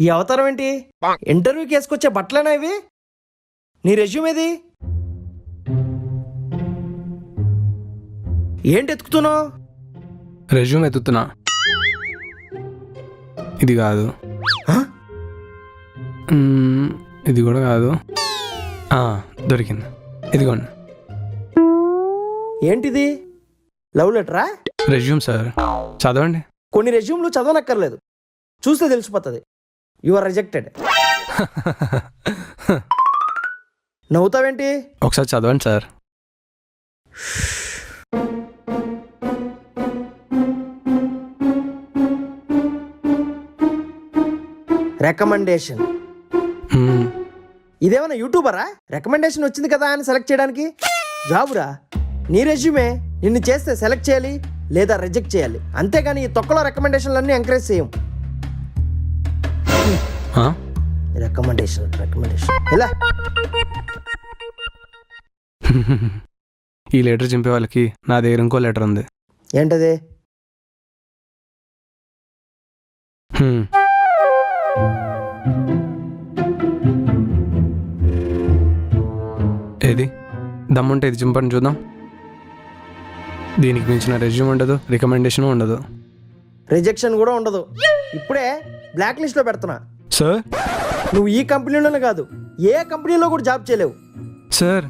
ఈ అవతారం ఏంటి? ఇంటర్వ్యూకి వేసుకొచ్చే బట్టలేనా ఇవి? నీ రెజ్యూమ్ ఏది? ఏంటి ఎత్తుకుతున్నావు? రెజ్యూమ్ ఎత్తుతున్నా. ఇది కాదు, ఇది కూడా కాదు. దొరికింది, ఇదిగోండి. ఏంటిది? లవ్ లెటరా? రెజ్యూమ్ సార్, చదవండి. కొన్ని రెజ్యూమ్లు చదవనక్కర్లేదు, చూస్తే తెలిసిపోతుంది. You are rejected. నవ్వుతావేంటి? ఒకసారి చదవండి సార్. రికమెండేషన్. ఇదేమన్నా యూట్యూబరా? రికమెండేషన్ వచ్చింది కదా అని సెలెక్ట్ చేయడానికి? జాబురా. నీ రెజ్యూమే నిన్ను చేస్తే సెలెక్ట్ చేయాలి లేదా రిజెక్ట్ చేయాలి, అంతేగాని ఈ తొక్కలో రికమెండేషన్లన్నీ ఎంకరేజ్ చేయం. రికమెండేషన్ ఎలా? ఈ లెటర్ చింపే వాళ్ళకి నా దగ్గర ఇంకో లెటర్ ఉంది. ఏంటది? ఏది? దమ్ముంటే ఇది చింపని చూద్దాం. దీనికి మించిన రెజ్యూమ్ ఉండదు, రికమెండేషన్ ఉండదు, రిజెక్షన్ కూడా ఉండదు. ఇప్పుడే బ్లాక్ లిస్ట్లో పెడుతున్నా. సార్, నువ్వు ఈ కంపెనీలోనే కాదు ఏ కంపెనీలో కూడా జాబ్ చేయలేవు. సార్,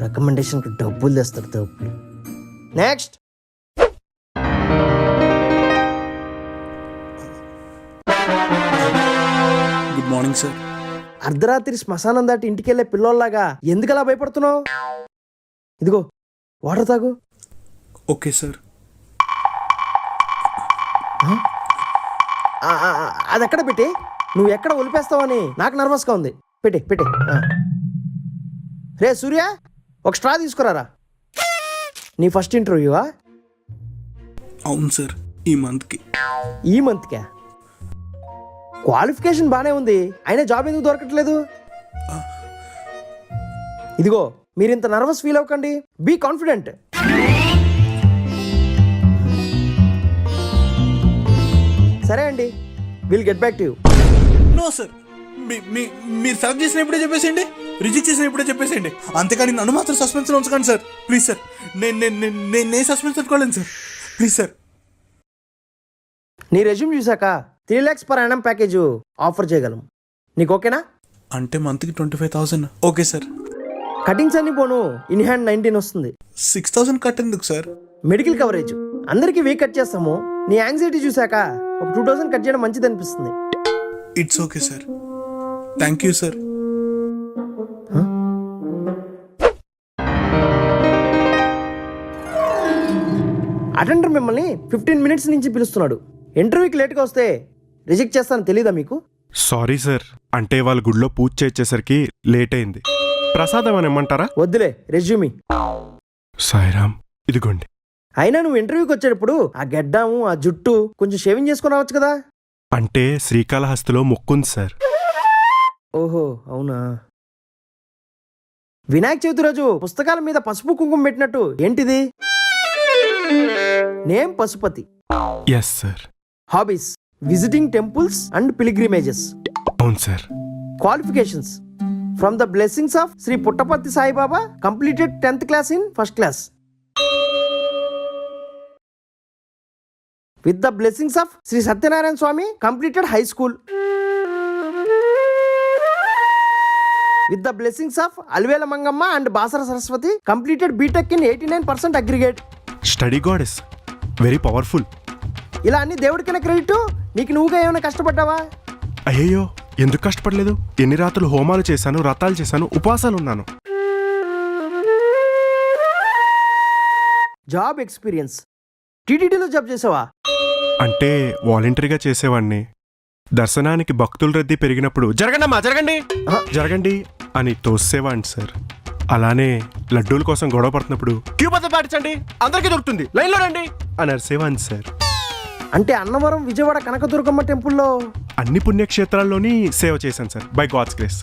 రికమెండేషన్కి డబ్బులు తెస్తారు, డబ్బులు. నెక్స్ట్. Good morning sir. అర్ధరాత్రి శ్మశానం దాటి ఇంటికెళ్ళే పిల్లోల్లాగా ఎందుకలా భయపడుతున్నావు? ఇదిగో వాటర్ తాగు. Okay sir. అది ఎక్కడ పెట్టి? నువ్వు ఎక్కడ ఒలిపేస్తావని నాకు నర్వస్గా ఉంది. పెట్టి. రే సూర్య, ఒక స్ట్రా తీసుకురారా. నీ ఫస్ట్ ఇంటర్వ్యూవా? అవును సార్, ఈ మంత్కి. ఈ మంత్కా? క్వాలిఫికేషన్ బానే ఉంది, అయినా జాబ్ ఎందుకు దొరకట్లేదు? ఇదిగో, మీరు ఇంత నర్వస్ ఫీల్ అవ్వకండి, బీ కాన్ఫిడెంట్. సరే అండి, will get back to you. No sir, మీరు సెలెక్ట్ చేసిన ఇప్పుడే చెప్పేసేయండి, రిజెక్ట్ చేసిన ఇప్పుడే చెప్పేసేయండి, అంతేకాని నన్ను మాత్రం సస్పెన్స్లో ఉంచకండి సార్, ప్లీజ్ సార్. నేను సస్పెన్స్ పెట్టుకోలేను సార్, ప్లీజ్ సార్. నీ రెజ్యూమ్ చూసాక 3 lakhs per annum package offer చేయగలం. నీకు ఓకేనా? అంటే మంత్కి 25,000. Okay sir. కటింగ్స్ అన్ని పోను, ఇన్ హ్యాండ్ 19 వస్తుంది. 6,000 కట్ ఎందుకు సార్? Medical coverage. అందరికీ వీక్ కట్ చేస్తాము, నీ యాంగ్జైటీ చూసాక ఒక 2,000 కట్ చేయడం మంచిది అనిపిస్తుంది. It's okay sir, thank you sir. Attender మిమ్మల్ని 15 minutes నుంచి పిలుస్తున్నాడు. ఇంటర్వ్యూకి లేట్గా వస్తే రిజెక్ట్ చేస్తాను, తెలీదా మీకు? సారీ సార్, అంటే వాళ్ళ గుడిలో పూజ చేసేసరికి లేట్ అయింది. ప్రసాదం అని ఇమ్మంటారా? వద్దులే, రెజ్యూమి. సాయిరామ్, ఇదిగోండి. అయినా నువ్వు ఇంటర్వ్యూకి వచ్చేటప్పుడు ఆ గెడ్డాము ఆ జుట్టు కొంచెం షేవింగ్ చేసుకుని రావచ్చు కదా. అంటే శ్రీకాళహస్తిలో మొక్కుంది సార్. ఓహో, అవునా. వినాయక చవితి రోజు పుస్తకాల మీద పసుపు కుంకుమ పెట్టినట్టు ఏంటిది? Name Pashupathi. Yes sir. Hobbies visiting temples and pilgrimages. అవును sir. Qualifications from the blessings of Shri Puttaparthi Sai Baba, completed 10th class in first class. With the blessings of Sri Satyanarayana Swami, completed high school. With the blessings of Alvela Mangamma and Basara Saraswati, completed BTech in 89% aggregate. Study God is very powerful. ఇలా అన్ని దేవుడికైనా credit, నీకు నువ్వుగా ఏమైనా కష్టపడ్డావా? అయ్యయ్యో, ఎందుకు కష్టపడలేదు? ఎన్ని రాత్రులు హోమాలు చేశాను, వ్రతాలు చేశాను, ఉపవాసాలు ఉన్నాను. Job experience. టీటీడీలో జాబ్ చేసావా? అంటే వాలంటరీగా చేసేవాడిని. దర్శనానికి భక్తుల రద్దీ పెరిగినప్పుడు జరగండమ్మా జరగండి జరగండి అని తోసేవాడిని సార్. అలానే లడ్డూల కోసం గొడవ పడుతున్నప్పుడు క్యూ పద్ధతి పాటించండి, అందరికీ దొరుకుతుంది, లైన్లో రండి అని అరిసేవాడిని సార్. అంటే అన్నవరం, విజయవాడ కనకదుర్గమ్మ టెంపుల్లో అన్ని పుణ్యక్షేత్రాల్లోని సేవ చేశాను సార్, బై గాడ్స్ గ్రేస్.